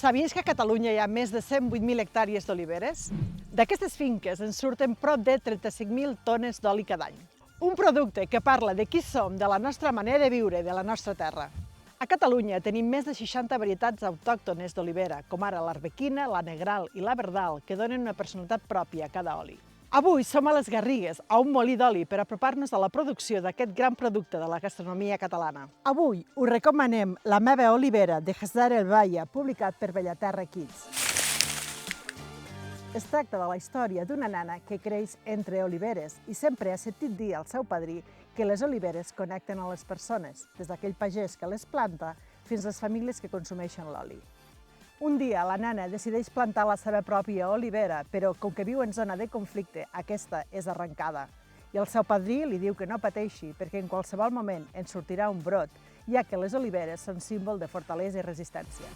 Sabies que a Catalunya hi ha més de 108.000 hectàrees d'oliveres? D'aquestes finques en surten prop de 35.000 tones d'oli cada any. Un producte que parla de qui som, de la nostra manera de viure, de la nostra terra. A Catalunya tenim més de 60 varietats autòctones d'olivera, com ara l'arbequina, la negral i la verdal, que donen una personalitat pròpia a cada oli. Avui som a les Garrigues, a un molí d'oli, per apropar-nos a la producció d'aquest gran producte de la gastronomia catalana. Avui us recomanem La meva olivera, de Hazar El Baya, publicat per Bellaterra Kids. Es tracta de la història d'una nana que creix entre oliveres i sempre ha sentit dir al seu padrí que les oliveres connecten a les persones, des d'aquell pagès que les planta fins a les famílies que consumeixen l'oli. Un dia la nana decideix plantar la seva pròpia olivera, però com que viu en zona de conflicte, aquesta és arrencada. I el seu padrí li diu que no pateixi, perquè en qualsevol moment en sortirà un brot, ja que les oliveres són símbol de fortalesa i resistència.